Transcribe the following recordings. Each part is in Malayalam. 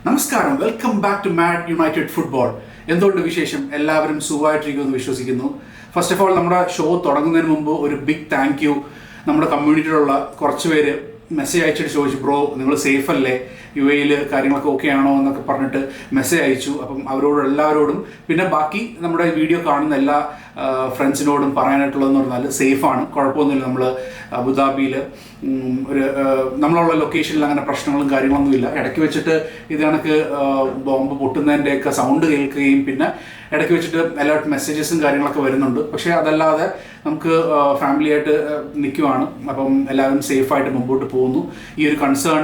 നമസ്കാരം, welcome back to Mad United Football. എന്തുകൊണ്ട് വിശേഷം? എല്ലാവരും സുഖമായിട്ടിരിക്കുമെന്ന് വിശ്വസിക്കുന്നു. ഫസ്റ്റ് ഓഫ് ഓൾ, നമ്മുടെ ഷോ തുടങ്ങുന്നതിന് മുമ്പ് ഒരു ബിഗ് താങ്ക് യു. നമ്മുടെ കമ്മ്യൂണിറ്റിയിലുള്ള കുറച്ച് പേര് മെസ്സേജ് അയച്ചിട്ട് ചോദിച്ചു, ബ്രോ നിങ്ങൾ സേഫ് അല്ലേ, UAE കാര്യങ്ങളൊക്കെ ഓക്കെ ആണോ എന്നൊക്കെ പറഞ്ഞിട്ട് മെസ്സേജ് അയച്ചു. അപ്പം അവരോട് എല്ലാവരോടും പിന്നെ ബാക്കി നമ്മുടെ വീഡിയോ കാണുന്ന എല്ലാ ഫ്രണ്ട്സിനോടും പറയാനായിട്ടുള്ളതെന്ന് പറഞ്ഞാൽ സേഫാണ്, കുഴപ്പമൊന്നുമില്ല. നമ്മൾ അബുദാബിയിൽ ഒരു നമ്മളുള്ള ലൊക്കേഷനിൽ അങ്ങനെ പ്രശ്നങ്ങളും കാര്യങ്ങളൊന്നുമില്ല. ഇടയ്ക്ക് വെച്ചിട്ട് ഇത് കണക്ക് ബോംബ് പൊട്ടുന്നതിൻ്റെയൊക്കെ സൗണ്ട് കേൾക്കുകയും പിന്നെ ഇടയ്ക്ക് വെച്ചിട്ട് അലേർട്ട് മെസ്സേജസും കാര്യങ്ങളൊക്കെ വരുന്നുണ്ട്. പക്ഷേ അതല്ലാതെ നമുക്ക് ഫാമിലിയായിട്ട് നിൽക്കുവാണ്. അപ്പം എല്ലാവരും സേഫായിട്ട് മുമ്പോട്ട് പോകുന്നു. ഈ ഒരു കൺസേൺ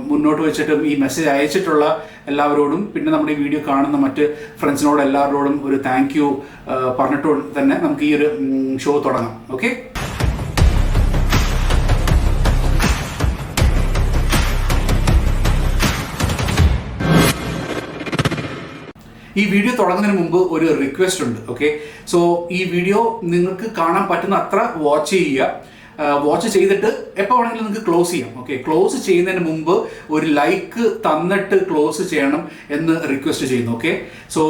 മുന്നോട്ട് വെച്ചിട്ടും ഈ മെസ്സേജ് അയച്ചിട്ടുള്ള എല്ലാവരോടും പിന്നെ നമ്മുടെ ഈ വീഡിയോ കാണുന്ന മറ്റ് ഫ്രണ്ട്സിനോട് എല്ലാവരോടും ഒരു താങ്ക് യു പറഞ്ഞിട്ട് തന്നെ നമുക്ക് ഈ ഒരു ഷോ തുടങ്ങാം. ഓക്കെ, ഈ വീഡിയോ തുടങ്ങുന്നതിന് മുമ്പ് ഒരു റിക്വസ്റ്റ് ഉണ്ട്. ഓക്കെ, സോ ഈ വീഡിയോ നിങ്ങൾക്ക് കാണാൻ പറ്റുന്ന അത്ര വാച്ച് ചെയ്യുക. വാച്ച് ചെയ്തിട്ട് എപ്പോൾ വേണമെങ്കിലും നിങ്ങൾക്ക് ക്ലോസ് ചെയ്യാം. ഓക്കെ, ക്ലോസ് ചെയ്യുന്നതിന് മുമ്പ് ഒരു ലൈക്ക് തന്നിട്ട് ക്ലോസ് ചെയ്യണം എന്ന് റിക്വസ്റ്റ് ചെയ്യുന്നു. ഓക്കെ, സോ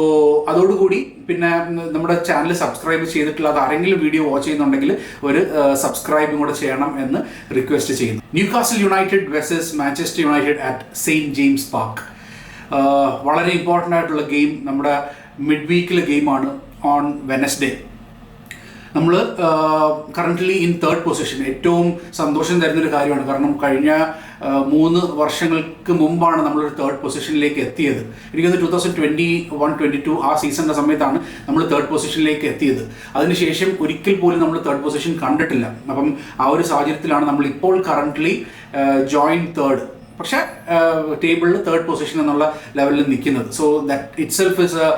അതോടുകൂടി പിന്നെ നമ്മുടെ ചാനൽ സബ്സ്ക്രൈബ് ചെയ്തിട്ടുള്ള ആരെങ്കിലും വീഡിയോ വാച്ച് ചെയ്യുന്നുണ്ടെങ്കിൽ ഒരു സബ്സ്ക്രൈബും കൂടെ ചെയ്യണം എന്ന് റിക്വസ്റ്റ് ചെയ്യുന്നു. Newcastle United versus Manchester United at saint James park. വളരെ ഇമ്പോർട്ടൻ്റ് ആയിട്ടുള്ള ഗെയിം, നമ്മുടെ മിഡ് വീക്കിലെ ഗെയിമാണ് ഓൺ വെനസ്ഡേ. നമ്മൾ കറൻ്റ്ലി ഇൻ തേർഡ് പൊസിഷൻ. ഏറ്റവും സന്തോഷം തരുന്നൊരു കാര്യമാണ്, കാരണം കഴിഞ്ഞ 3 വർഷങ്ങൾക്ക് മുമ്പാണ് നമ്മളൊരു തേർഡ് പൊസിഷനിലേക്ക് എത്തിയത്. എനിക്കത് 2021-22 ആ സീസണിൻ്റെ സമയത്താണ് നമ്മൾ തേർഡ് പൊസിഷനിലേക്ക് എത്തിയത്. അതിനുശേഷം ഒരിക്കൽ പോലും നമ്മൾ തേർഡ് പൊസിഷൻ കണ്ടിട്ടില്ല. അപ്പം ആ ഒരു സാഹചര്യത്തിലാണ് നമ്മൾ ഇപ്പോൾ കറൻ്റ്ലി ജോയിൻ തേർഡ്, പക്ഷേ ടേബിളിൽ തേർഡ് പൊസിഷൻ എന്നുള്ള ലെവലിൽ നിൽക്കുന്നത്. So that itself is a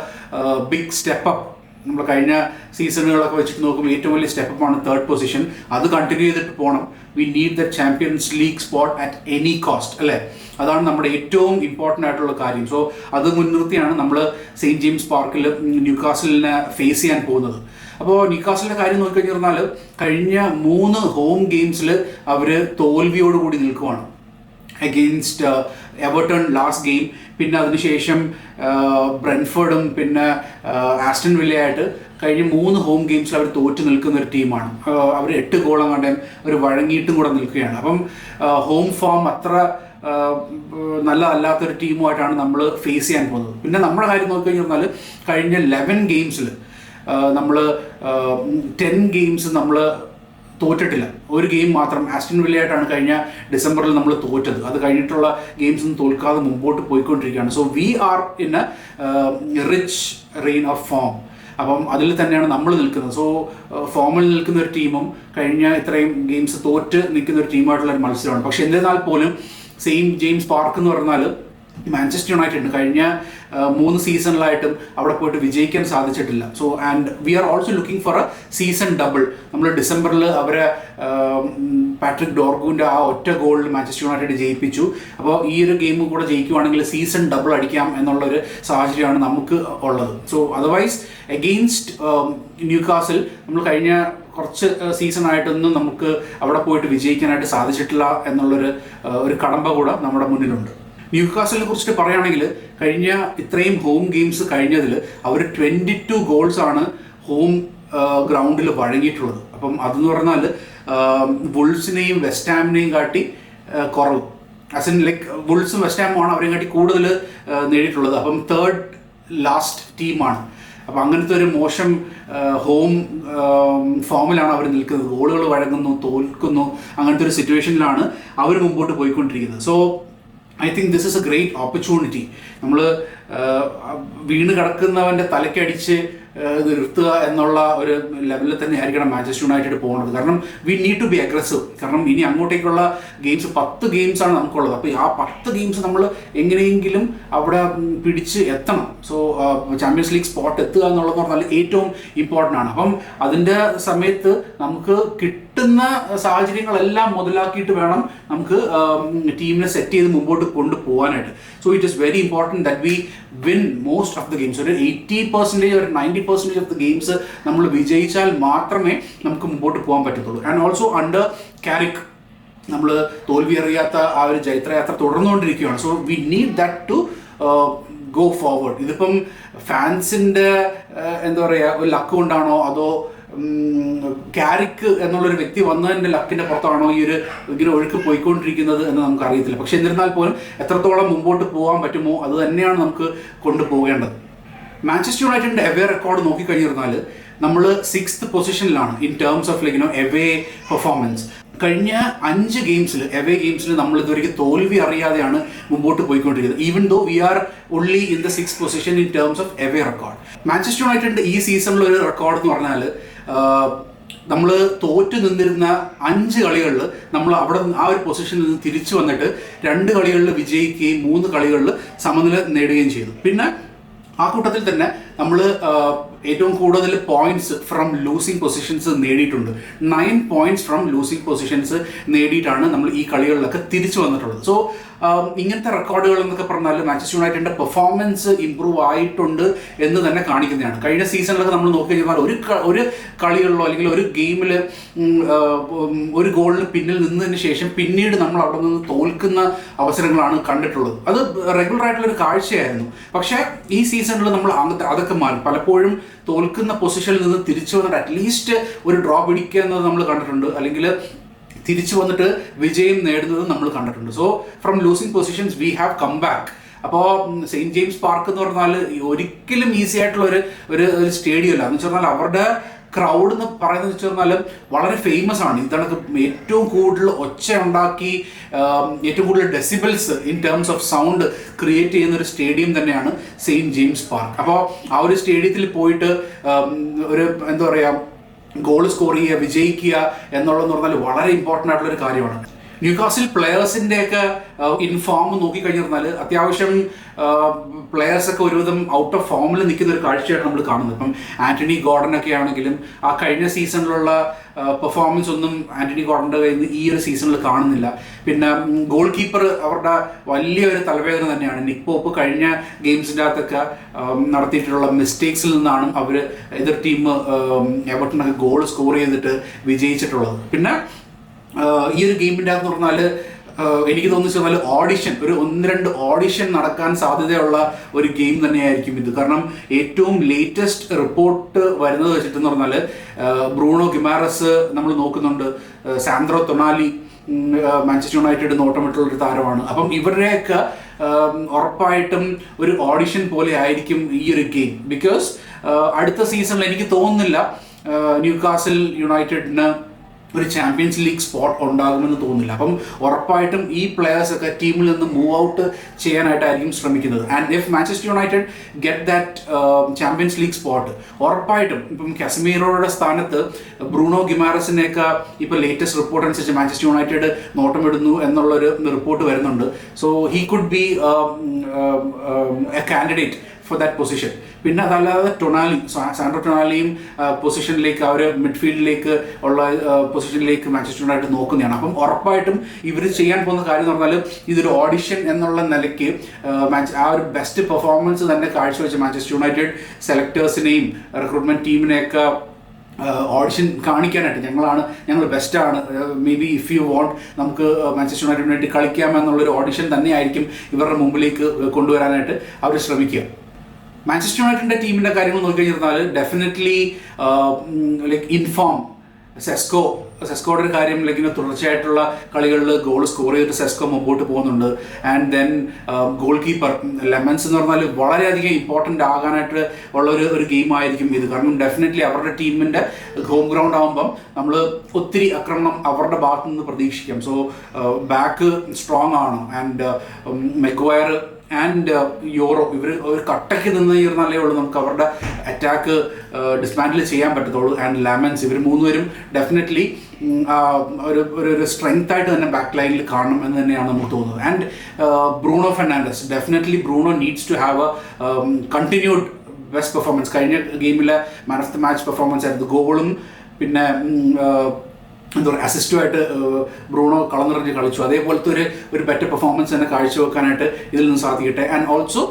big step up. നമ്മൾ കഴിഞ്ഞ സീസണുകളൊക്കെ വെച്ചിട്ട് നോക്കുമ്പോൾ ഏറ്റവും വലിയ സ്റ്റെപ്പ് ആണ് തേർഡ് പൊസിഷൻ. അത് കണ്ടിന്യൂ ചെയ്തിട്ട് പോകണം. We need the champions league spot at any cost, അല്ലേ? അതാണ് നമ്മുടെ ഏറ്റവും ഇമ്പോർട്ടൻ്റ് ആയിട്ടുള്ള കാര്യം. സോ അത് മുൻനിർത്തിയാണ് നമ്മൾ സെയിൻറ്റ് ജെയിംസ് പാർക്കിൽ ന്യൂകാസിലിനെ ഫേസ് ചെയ്യാൻ പോകുന്നത്. അപ്പോൾ ന്യൂകാസിലിൻ്റെ കാര്യം നോക്കിക്കഴിഞ്ഞാൽ കഴിഞ്ഞ 3 ഹോം ഗെയിംസിൽ അവർ തോൽവിയോടുകൂടി നിൽക്കുവാണ്. അഗെയിൻസ്റ്റ് എവർട്ടൺ ലാസ്റ്റ് ഗെയിം, പിന്നെ അതിനുശേഷം ബ്രെൻഫോർഡും പിന്നെ ആസ്റ്റൺ വില്ലയായിട്ട് കഴിഞ്ഞ 3 ഹോം ഗെയിംസിൽ അവർ തോറ്റു നിൽക്കുന്ന ഒരു ടീമാണ്. അവർ 8 ഗോളം കണ്ടേ അവർ വഴങ്ങിയിട്ടും കൂടെ നിൽക്കുകയാണ്. അപ്പം ഹോം ഫോം അത്ര നല്ലതല്ലാത്തൊരു ടീമുമായിട്ടാണ് നമ്മൾ ഫേസ് ചെയ്യാൻ പോകുന്നത്. പിന്നെ നമ്മുടെ കാര്യം നോക്കിക്കഴിഞ്ഞാൽ കഴിഞ്ഞ 11 ഗെയിംസിൽ നമ്മൾ 10 ഗെയിംസ് നമ്മൾ തോറ്റിട്ടില്ല. ഒരു ഗെയിം മാത്രം ആസ്റ്റൺ വില്ലയായിട്ടാണ് കഴിഞ്ഞ ഡിസംബറിൽ നമ്മൾ തോറ്റത്. അത് കഴിഞ്ഞിട്ടുള്ള ഗെയിംസ് ഒന്നും തോൽക്കാതെ മുമ്പോട്ട് പോയിക്കൊണ്ടിരിക്കുകയാണ്. So we are in A rich reign of form. അപ്പം അതിൽ തന്നെയാണ് നമ്മൾ നിൽക്കുന്നത്. സോ ഫോമിൽ നിൽക്കുന്ന ഒരു ടീമും കഴിഞ്ഞ ഇത്രയും ഗെയിംസ് തോറ്റ് നിൽക്കുന്ന ഒരു ടീമായിട്ടുള്ള ഒരു മത്സരമാണ്. പക്ഷെ എന്നിരുന്നാൽ പോലും സെയിൻറ്റ് ജെയിംസ് പാർക്ക് എന്ന് പറഞ്ഞാൽ മാഞ്ചസ്റ്റർ യുണൈറ്റഡ് കഴിഞ്ഞ 3 സീസണിലായിട്ടും അവിടെ പോയിട്ട് വിജയിക്കാൻ സാധിച്ചിട്ടില്ല. So and we are also looking for A season double. നമ്മൾ ഡിസംബറിൽ അവരെ പാട്രിക് ഡോർഗുവിൻ്റെ ആ ഒറ്റ ഗോളിൽ മാഞ്ചസ്റ്റർ യുണൈറ്റഡ് ജയിപ്പിച്ചു. അപ്പോൾ ഈ ഒരു ഗെയിം കൂടെ ജയിക്കുവാണെങ്കിൽ സീസൺ ഡബിൾ അടിക്കാം എന്നുള്ളൊരു സാഹചര്യമാണ് നമുക്ക് ഉള്ളത്. സോ അതർവൈസ് എഗെയിൻസ്റ്റ് ന്യൂകാസിൽ നമ്മൾ കഴിഞ്ഞ കുറച്ച് സീസണായിട്ടൊന്നും നമുക്ക് അവിടെ പോയിട്ട് വിജയിക്കാനായിട്ട് സാധിച്ചിട്ടില്ല എന്നുള്ളൊരു കടമ്പ കൂടെ നമ്മുടെ മുന്നിലുണ്ട്. ന്യൂകാസിലിനെ കുറിച്ചിട്ട് പറയുകയാണെങ്കിൽ കഴിഞ്ഞ ഇത്രയും ഹോം ഗെയിംസ് കഴിഞ്ഞതിൽ അവർ 22 ഗോൾസാണ് ഹോം ഗ്രൗണ്ടിൽ വഴങ്ങിയിട്ടുള്ളത്. അപ്പം അതെന്ന് പറഞ്ഞാൽ വുൾസിനെയും വെസ്റ്റ് ഹാമിനെയും കാട്ടി കുറവ്. ആസ് ഇൻ ലൈക്ക് വുൾസും വെസ്റ്റ് ഹാമുമാണ് അവരെയും കാട്ടി കൂടുതൽ നേടിയിട്ടുള്ളത്. അപ്പം തേർഡ് ലാസ്റ്റ് ടീമാണ്. അപ്പം അങ്ങനത്തെ ഒരു മോശം ഹോം ഫോമിലാണ് അവർ നിൽക്കുന്നത്. ഗോളുകൾ വഴങ്ങുന്നു, തോൽക്കുന്നു, അങ്ങനത്തെ ഒരു സിറ്റുവേഷനിലാണ് അവർ മുമ്പോട്ട് പോയിക്കൊണ്ടിരിക്കുന്നത്. So I think this is A great opportunity. നമ്മൾ വീണ് കിടക്കുന്നവൻ്റെ തലക്കടിച്ച് നിർത്തുക എന്നുള്ള ഒരു ലെവലിൽ തന്നെ ആയിരിക്കണം മാഞ്ചസ്റ്റർ യുണൈറ്റഡ് പോകുന്നത്. കാരണം we need to be aggressive. കാരണം ഇനി അങ്ങോട്ടേക്കുള്ള ഗെയിംസ് 10 ഗെയിംസാണ് നമുക്കുള്ളത്. അപ്പോൾ ആ 10 ഗെയിംസ് നമ്മൾ എങ്ങനെയെങ്കിലും അവിടെ പിടിച്ച് എത്തണം. സോ ചാമ്പ്യൻസ് ലീഗ് സ്പോട്ട് എത്തുക എന്നുള്ളത് പറഞ്ഞാൽ ഏറ്റവും ഇമ്പോർട്ടൻ്റ് ആണ്. അപ്പം അതിൻ്റെ സമയത്ത് നമുക്ക് കിട്ടുന്ന സാഹചര്യങ്ങളെല്ലാം മുതലാക്കിയിട്ട് വേണം നമുക്ക് ടീമിനെ സെറ്റ് ചെയ്ത് മുമ്പോട്ട് കൊണ്ടുപോകാനായിട്ട്. So it is very important that we win most of the games. ഒരു 80% ഒരു 90% ഓഫ് ദ ഗെയിംസ് നമ്മൾ വിജയിച്ചാൽ മാത്രമേ നമുക്ക് മുമ്പോട്ട് പോകാൻ പറ്റത്തുള്ളൂ. ആൻഡ് ഓൾസോ അണ്ടർ കാരിക് നമ്മൾ തോൽവി അറിയാത്ത ആ ഒരു ജൈത്രയാത്ര തുടർന്നുകൊണ്ടിരിക്കുകയാണ്. So we need that to go forward. ഇതിപ്പം ഫാൻസിൻ്റെ എന്താ പറയുക ഒരു ലക്ക് കൊണ്ടാണോ അതോ ക്യാരിക്ക് എന്നുള്ളൊരു വ്യക്തി വന്നതിൻ്റെ ലക്കിൻ്റെ പുറത്താണോ ഈ ഒരു ഇങ്ങനെ ഒഴുക്ക് പോയിക്കൊണ്ടിരിക്കുന്നത് എന്ന് നമുക്ക് അറിയത്തില്ല. പക്ഷെ എന്നിരുന്നാൽ പോലും എത്രത്തോളം മുമ്പോട്ട് പോകാൻ പറ്റുമോ അത് തന്നെയാണ് നമുക്ക് കൊണ്ടുപോകേണ്ടത്. മാഞ്ചസ്റ്റർ യുണൈറ്റഡിൻ്റെ എവേ റെക്കോർഡ് നോക്കിക്കഴിഞ്ഞിരുന്നാൽ നമ്മൾ 6th പൊസിഷനിലാണ് in terms of away performance. കഴിഞ്ഞ 5 ഗെയിംസിൽ എവേ ഗെയിംസിൽ നമ്മൾ ഇതുവരെയ്ക്ക് തോൽവി അറിയാതെയാണ് മുമ്പോട്ട് പോയിക്കൊണ്ടിരിക്കുന്നത്. Even though we are only in the 6th position in terms of away record. Manchester യുണൈറ്റഡിൻ്റെ ഈ സീസണിലൊരു റെക്കോർഡ് എന്ന് പറഞ്ഞാൽ നമ്മൾ തോറ്റു നിന്നിരുന്ന 5 കളികളിൽ നമ്മൾ അവിടെ ആ ഒരു പൊസിഷനിൽ നിന്ന് തിരിച്ചു വന്നിട്ട് 2 കളികളിൽ വിജയിക്കുകയും 3 കളികളിൽ സമനില നേടുകയും ചെയ്തു. പിന്നെ ആ കൂട്ടത്തിൽ തന്നെ നമ്മൾ ഏറ്റവും കൂടുതൽ പോയിന്റ്സ് ഫ്രം ലൂസിങ് പൊസിഷൻസ് നേടിയിട്ടുണ്ട്. 9 പോയിന്റ്സ് ഫ്രം ലൂസിങ് പൊസിഷൻസ് നേടിയിട്ടാണ് നമ്മൾ ഈ കളികളിലൊക്കെ തിരിച്ചു വന്നിട്ടുള്ളത്. സോ ഇങ്ങനത്തെ റെക്കോർഡുകൾ എന്നൊക്കെ പറഞ്ഞാൽ മാഞ്ചസ്റ്റർ യുണൈറ്റഡിൻ്റെ പെർഫോമൻസ് ഇമ്പ്രൂവ് ആയിട്ടുണ്ട് എന്ന് തന്നെ കാണിക്കുന്നതാണ്. കഴിഞ്ഞ സീസണിലൊക്കെ നമ്മൾ നോക്കി കഴിഞ്ഞാൽ ഒരു കളികളിലോ അല്ലെങ്കിൽ ഒരു ഗെയിമിൽ ഒരു ഗോളിന് പിന്നിൽ നിന്നതിന് ശേഷം പിന്നീട് നമ്മൾ അവിടെ നിന്ന് തോൽക്കുന്ന അവസരങ്ങളാണ് കണ്ടിട്ടുള്ളത്. അത് റെഗുലർ ആയിട്ടുള്ളൊരു കാഴ്ചയായിരുന്നു. പക്ഷേ ഈ സീസണിൽ നമ്മൾ അതൊക്കെ മാറി പലപ്പോഴും തോൽക്കുന്ന പൊസിഷനിൽ നിന്ന് തിരിച്ചു വന്നിട്ട് അറ്റ്ലീസ്റ്റ് ഒരു ഡ്രോ പിടിക്കുക എന്നത് നമ്മൾ കണ്ടിട്ടുണ്ട്, അല്ലെങ്കിൽ തിരിച്ചു വന്നിട്ട് വിജയം നേടുന്നത് നമ്മൾ കണ്ടിട്ടുണ്ട്. So from losing positions we have come back. അപ്പോൾ സെയിൻറ്റ് ജെയിംസ് പാർക്ക് എന്ന് പറഞ്ഞാൽ ഒരിക്കലും ഈസി ആയിട്ടുള്ള ഒരു സ്റ്റേഡിയം അല്ല. എന്ന് വെച്ചാൽ അവരുടെ ക്രൗഡ് എന്ന് പറയുന്നത് വെച്ച് പറഞ്ഞാൽ വളരെ ഫേമസ് ആണ്. ഇതാണ് ഏറ്റവും കൂടുതൽ ഒച്ച ഉണ്ടാക്കി ഏറ്റവും കൂടുതൽ decibels in terms of sound create ചെയ്യുന്ന ഒരു സ്റ്റേഡിയം തന്നെയാണ് സെയിൻറ്റ് ജെയിംസ് പാർക്ക്. അപ്പോൾ ആ ഒരു സ്റ്റേഡിയത്തിൽ പോയിട്ട് ഒരു എന്താ പറയുക ഗോൾ സ്കോർ ചെയ്യുക, വിജയിക്കുക എന്നുള്ളതെന്ന് പറഞ്ഞാൽ വളരെ ഇമ്പോർട്ടൻ്റ് ആയിട്ടുള്ളൊരു കാര്യമാണ്. ന്യൂകാസിൽ പ്ലെയേഴ്സിൻ്റെയൊക്കെ ഇൻഫോം നോക്കിക്കഴിഞ്ഞിരുന്നാൽ അത്യാവശ്യം പ്ലെയേഴ്സൊക്കെ ഒരുവിധം ഔട്ട് ഓഫ് ഫോമിൽ നിൽക്കുന്ന ഒരു കാഴ്ചയാണ് നമ്മൾ കാണുന്നത്. ഇപ്പം ആൻ്റണി ഗോർഡനൊക്കെ ആണെങ്കിലും ആ കഴിഞ്ഞ സീസണിലുള്ള പെർഫോമൻസ് ഒന്നും ആൻ്റണി ഗോർഡൻ്റെ കയ്യിൽ നിന്ന് ഈ ഒരു സീസണിൽ കാണുന്നില്ല. പിന്നെ ഗോൾ കീപ്പർ അവരുടെ വലിയൊരു തലവേദന തന്നെയാണ്. നിക് പോപ്പ് കഴിഞ്ഞ ഗെയിംസിൻ്റെ അകത്തൊക്കെ നടത്തിയിട്ടുള്ള മിസ്റ്റേക്സിൽ നിന്നാണ് അവർ എതിർ ടീം എവർട്ടനൊക്കെ ഗോൾ സ്കോർ ചെയ്തിട്ട് വിജയിച്ചിട്ടുള്ളത്. പിന്നെ ഈ ഒരു ഗെയിമിൻ്റെ അകത്ത് പറഞ്ഞാൽ എനിക്ക് തോന്നിച്ചാൽ ഓഡിഷൻ ഒരു 1-2 ഓഡിഷൻ നടക്കാൻ സാധ്യതയുള്ള ഒരു ഗെയിം തന്നെയായിരിക്കും ഇത്. കാരണം ഏറ്റവും ലേറ്റസ്റ്റ് റിപ്പോർട്ട് വരുന്നത് വെച്ചിട്ടെന്ന് പറഞ്ഞാൽ ബ്രൂണോ ഗിമാരസ് നമ്മൾ നോക്കുന്നുണ്ട്, സാൻഡ്രോ ടൊണാലി മാഞ്ചസ്റ്റർ യുണൈറ്റഡ് നോട്ടമിട്ടുള്ളൊരു താരമാണ്. അപ്പം ഇവരുടെയൊക്കെ ഉറപ്പായിട്ടും ഒരു ഓഡിഷൻ പോലെ ആയിരിക്കും ഈ ഒരു ഗെയിം. ബിക്കോസ് അടുത്ത സീസണിൽ എനിക്ക് തോന്നുന്നില്ല ന്യൂകാസിൽ യുണൈറ്റഡിന് ഒരു ചാമ്പ്യൻസ് ലീഗ് സ്പോട്ട് ഉണ്ടാകുമെന്ന് തോന്നുന്നില്ല. അപ്പം ഉറപ്പായിട്ടും ഈ പ്ലെയേഴ്സൊക്കെ ടീമിൽ നിന്ന് മൂവ് ഔട്ട് ചെയ്യാനായിട്ടായിരിക്കും ശ്രമിക്കുന്നത്. And if Manchester United get that champions league spot, ഉറപ്പായിട്ടും ഇപ്പം കസമീറോയുടെ സ്ഥാനത്ത് ബ്രൂണോ ഗിമാരസിനെയൊക്കെ ഇപ്പോൾ ലേറ്റസ്റ്റ് റിപ്പോർട്ട് അനുസരിച്ച് മാഞ്ചസ്റ്റർ യുണൈറ്റഡ് നോട്ടമിടുന്നു എന്നുള്ളൊരു റിപ്പോർട്ട് വരുന്നുണ്ട്. So he could be A candidate for that position. പിന്നെ അതല്ലാതെ സാൻഡ്രോ ടൊണാലിയും പൊസിഷനിലേക്ക് അവർ മിഡ്ഫീൽഡിലേക്ക് ഉള്ള പൊസിഷനിലേക്ക് മാഞ്ചസ്റ്റർ യുണൈറ്റഡ് നോക്കുന്നതാണ്. അപ്പം ഉറപ്പായിട്ടും ഇവർ ചെയ്യാൻ പോകുന്ന കാര്യം എന്ന് പറഞ്ഞാൽ ഇതൊരു ഓഡിഷൻ എന്നുള്ള നിലയ്ക്ക് ആ ഒരു ബെസ്റ്റ് പെർഫോമൻസ് തന്നെ കാഴ്ചവെച്ച് മാഞ്ചസ്റ്റർ യുണൈറ്റഡ് സെലക്ടേഴ്സിനെയും റിക്രൂട്ട്മെൻറ്റ് ടീമിനെയൊക്കെ ഓഡിഷൻ കാണിക്കാനായിട്ട് ഞങ്ങൾ ബെസ്റ്റാണ്, maybe if you want നമുക്ക് മാഞ്ചസ്റ്റർ യുണൈറ്റഡിന് വേണ്ടി കളിക്കാമെന്നുള്ളൊരു ഓഡിഷൻ തന്നെയായിരിക്കും ഇവരുടെ മുമ്പിലേക്ക് കൊണ്ടുവരാനായിട്ട് അവർ ശ്രമിക്കുക. മാഞ്ചസ്റ്റർ യുണൈറ്റഡിൻ്റെ ടീമിൻ്റെ കാര്യങ്ങൾ നോക്കിക്കഴിഞ്ഞാൽ ഡെഫിനറ്റ്ലി ലൈക്ക് ഇൻഫോം സെസ്കോയുടെ ഒരു കാര്യം ഇങ്ങനെ തുടർച്ചയായിട്ടുള്ള കളികളിൽ ഗോൾ സ്കോർ ചെയ്തിട്ട് സെസ്കോ മുമ്പോട്ട് പോകുന്നുണ്ട്. And then goal keeper lemons എന്ന് പറഞ്ഞാൽ വളരെയധികം ഇമ്പോർട്ടൻ്റ് ആകാനായിട്ട് ഉള്ള ഒരു ഗെയിം ആയിരിക്കും ഇത്. കാരണം ഡെഫിനറ്റ്ലി അവരുടെ ടീമിൻ്റെ ഹോം ഗ്രൗണ്ട് ആകുമ്പം നമ്മൾ ഒത്തിരി ആക്രമണം അവരുടെ ഭാഗത്തു നിന്ന് പ്രതീക്ഷിക്കാം. സോ ബാക്ക് സ്ട്രോങ് ആണ്. ആൻഡ് മെഗ്വയർ ആൻഡ് യൂറോ ഇവർ ഒരു കട്ടയ്ക്ക് നിന്ന് ഇരുന്നാലേ ഉള്ളൂ നമുക്ക് അവരുടെ അറ്റാക്ക് ഡിസ്മാൻഡിൽ ചെയ്യാൻ പറ്റത്തുള്ളൂ. ആൻഡ് ലെമൻസ് ഇവർ 3 പേരും ഡെഫിനറ്റ്ലി ഒരു സ്ട്രെങ്ത് ആയിട്ട് തന്നെ ബാക്ക് ലൈനിൽ കാണണം എന്ന് തന്നെയാണ് നമുക്ക് തോന്നുന്നത്. And Bruno Fernandes definitely Bruno needs to have a continued best performance. കഴിഞ്ഞ ഗെയിമിലെ man of the match performance ആയിരുന്നു. ഗോളും പിന്നെ എന്താ പറയുക അസിസ്റ്റുമായിട്ട് ബ്രൂണോ കളം നിറഞ്ഞ് കളിച്ചു. അതേപോലത്തെ ഒരു ബെറ്റർ പെർഫോമൻസ് തന്നെ കാഴ്ചവെക്കാനായിട്ട് ഇതിൽ നിന്ന് സാധിക്കട്ടെ. ആൻഡ് ഓൾസോ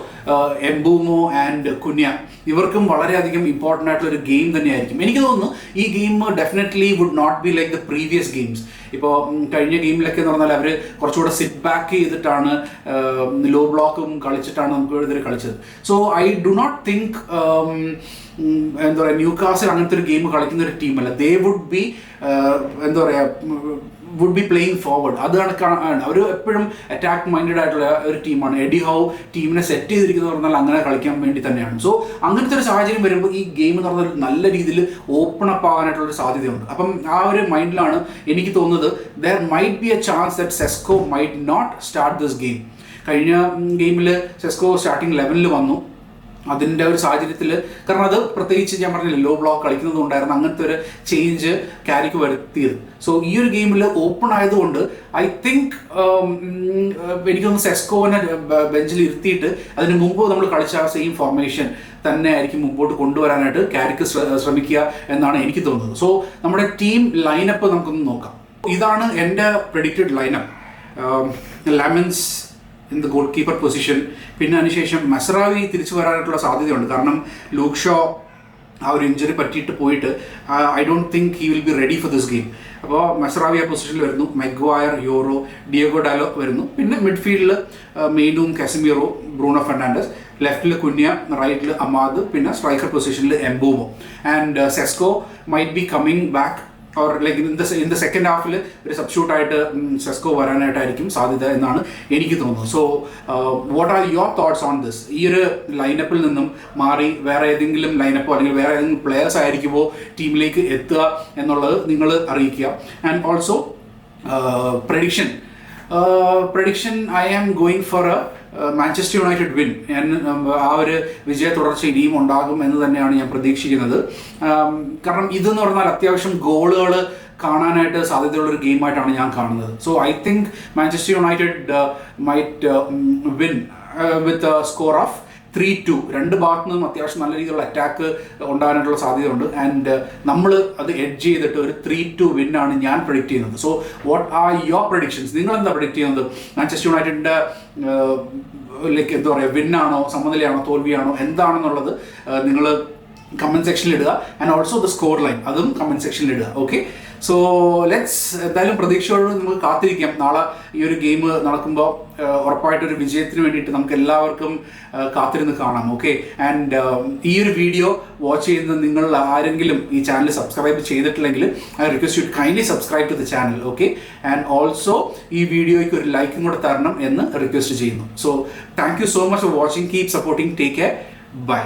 എംബൂമോ ആൻഡ് കുന്യ ഇവർക്കും വളരെയധികം ഇമ്പോർട്ടൻ്റ് ആയിട്ടുള്ള ഒരു ഗെയിം തന്നെയായിരിക്കും. എനിക്ക് തോന്നുന്നു ഈ game definitely would not be like the previous games. ഇപ്പോൾ കഴിഞ്ഞ ഗെയിമിലൊക്കെ എന്ന് പറഞ്ഞാൽ അവർ കുറച്ചുകൂടെ സിറ്റ് ബാക്ക് ചെയ്തിട്ടാണ് ലോ ബ്ലോക്കും കളിച്ചിട്ടാണ് നമുക്ക് ഇതിൽ കളിച്ചത്. So I do not think എന്താ പറയുക, ന്യൂകാസിൽ അങ്ങനത്തെ ഒരു ഗെയിം കളിക്കുന്ന ഒരു ടീമല്ല. ദേ വുഡ് ബി എന്താ പറയുക, വുഡ് ബി പ്ലേയിങ് ഫോർവേഡ്. അത് കണക്കാണ്. അവർ എപ്പോഴും അറ്റാക്ക് മൈൻഡഡ് ആയിട്ടുള്ള ഒരു ടീമാണ്. എഡി ഹൗ ടീമിനെ സെറ്റ് ചെയ്തിരിക്കുന്നത് പറഞ്ഞാൽ അങ്ങനെ കളിക്കാൻ വേണ്ടി തന്നെയാണ്. സോ അങ്ങനത്തെ ഒരു സാഹചര്യം വരുമ്പോൾ ഈ ഗെയിം എന്ന് പറഞ്ഞാൽ നല്ല രീതിയിൽ ഓപ്പൺ അപ്പ് ആകാനായിട്ടുള്ളൊരു സാധ്യതയുണ്ട്. അപ്പം ആ ഒരു മൈൻഡിലാണ് എനിക്ക് തോന്നുന്നത് there might be a chance that Sesko might not start this game. കഴിഞ്ഞ ഗെയിമിൽ സെസ്കോ സ്റ്റാർട്ടിംഗ് 11 വന്നു. അതിൻ്റെ ഒരു സാഹചര്യത്തിൽ, കാരണം അത് പ്രത്യേകിച്ച് ഞാൻ പറഞ്ഞില്ല ലോ ബ്ലോക്ക് കളിക്കുന്നത് കൊണ്ടായിരുന്നു അങ്ങനത്തെ ഒരു ചേഞ്ച് ക്യാരിക്ക് വരുത്തിയത്. സോ ഈ ഒരു ഗെയിമിൽ ഓപ്പൺ ആയതുകൊണ്ട് ഐ തിങ്ക് എനിക്കൊന്ന് സെസ്കോവിനെ ബെഞ്ചിൽ ഇരുത്തിയിട്ട് അതിന് മുമ്പ് നമ്മൾ കളിച്ച ആ സെയിം ഫോർമേഷൻ തന്നെ ആയിരിക്കും മുമ്പോട്ട് കൊണ്ടുവരാനായിട്ട് ക്യാരിക്ക് ശ്രമിക്കുക എന്നാണ് എനിക്ക് തോന്നുന്നത്. സോ നമ്മുടെ ടീം ലൈനപ്പ് നമുക്കൊന്ന് നോക്കാം. ഇതാണ് എൻ്റെ predicted lineup. Lemons in the goal keeper position. പിന്നെ അതിനുശേഷം മസ്റാവി തിരിച്ചു വരാനായിട്ടുള്ള സാധ്യതയുണ്ട്. കാരണം ലൂക്ക് ഷോ ആ ഒരു ഇഞ്ചറി പറ്റിയിട്ട് പോയിട്ട് I don't think he will be ready for this game. അപ്പോൾ മസ്റാവി ആ പൊസിഷനിൽ വരുന്നു. മെഗ്വയർ, യോറോ, ഡിയോഗോ ഡാലോ വരുന്നു. പിന്നെ മിഡ്ഫീൽഡിൽ മെയ്നൂം, കാസമിറോ, ബ്രൂണോ ഫെർണാണ്ടസ്, ലെഫ്റ്റിൽ കുന്യ, റൈറ്റിൽ അമാദ്, പിന്നെ സ്ട്രൈക്കർ പൊസിഷനിൽ Mbeumo. And Sesko might be coming back or like in the second ഹാഫിൽ ഒരു സബ്സ്റ്റിറ്റ്യൂട്ട് ആയിട്ട് സെസ്കോ വരാനായിട്ടായിരിക്കും സാധ്യത എന്നാണ് എനിക്ക് തോന്നുന്നത്. So what are your thoughts on this? ഈ ഒരു ലൈനപ്പിൽ നിന്നും മാറി വേറെ ഏതെങ്കിലും ലൈനപ്പോ അല്ലെങ്കിൽ വേറെ ഏതെങ്കിലും പ്ലെയേഴ്സ് ആയിരിക്കുമോ ടീമിലേക്ക് എത്തുക എന്നുള്ളത് നിങ്ങൾ അറിയിക്കുക. And also prediction I am going for a Manchester United win. ആ ഒരു വിജയ തുടർച്ച ഇനിയും ഉണ്ടാകും എന്ന് തന്നെയാണ് ഞാൻ പ്രതീക്ഷിക്കുന്നത്. കാരണം ഇതെന്ന് പറഞ്ഞാൽ അത്യാവശ്യം ഗോളുകൾ കാണാനായിട്ട് സാധ്യതയുള്ളൊരു ഗെയിമായിട്ടാണ് ഞാൻ കാണുന്നത്. So I think Manchester United might win with score of 3-2. രണ്ട് ഭാഗത്തു നിന്നും അത്യാവശ്യം നല്ല രീതിയിലുള്ള അറ്റാക്ക് ഉണ്ടാകാനായിട്ടുള്ള സാധ്യതയുണ്ട്. ആൻഡ് നമ്മൾ അത് എഡ്ജ് ചെയ്തിട്ട് ഒരു 3-2 വിന്നാണ് ഞാൻ പ്രഡിക്റ്റ് ചെയ്യുന്നത്. So what are your predictions? നിങ്ങൾ എന്താ പ്രഡിക്റ്റ് ചെയ്യുന്നത്? മാഞ്ചസ്റ്റർ യുണൈറ്റഡിൻ്റെ ലൈക്ക് എന്താ പറയുക, വിന്നാണോ, സമനിലയാണോ, തോൽവിയാണോ, എന്താണെന്നുള്ളത് നിങ്ങൾ കമൻറ്റ് സെക്ഷനിൽ ഇടുക. And also the score line അതും കമൻറ്റ് സെക്ഷനിൽ ഇടുക. ഓക്കെ, സോ ലെറ്റ്സ് എന്തായാലും പ്രതീക്ഷയോട് നമുക്ക് കാത്തിരിക്കാം. നാളെ ഈ ഒരു ഗെയിം നടക്കുമ്പോൾ ഉറപ്പായിട്ടൊരു വിജയത്തിന് വേണ്ടിയിട്ട് നമുക്ക് എല്ലാവർക്കും കാത്തിരുന്ന് കാണാം. ഓക്കെ, ആൻഡ് ഈ ഒരു വീഡിയോ വാച്ച് ചെയ്യുന്ന നിങ്ങൾ ആരെങ്കിലും ഈ ചാനൽ സബ്സ്ക്രൈബ് ചെയ്തിട്ടില്ലെങ്കിൽ I request you kindly subscribe to the channel. Okay, and also ഈ വീഡിയോയ്ക്ക് ഒരു ലൈക്കും കൂടെ തരണം എന്ന് റിക്വസ്റ്റ് ചെയ്യുന്നു. So thank you so much for watching. Keep supporting. Take care. By.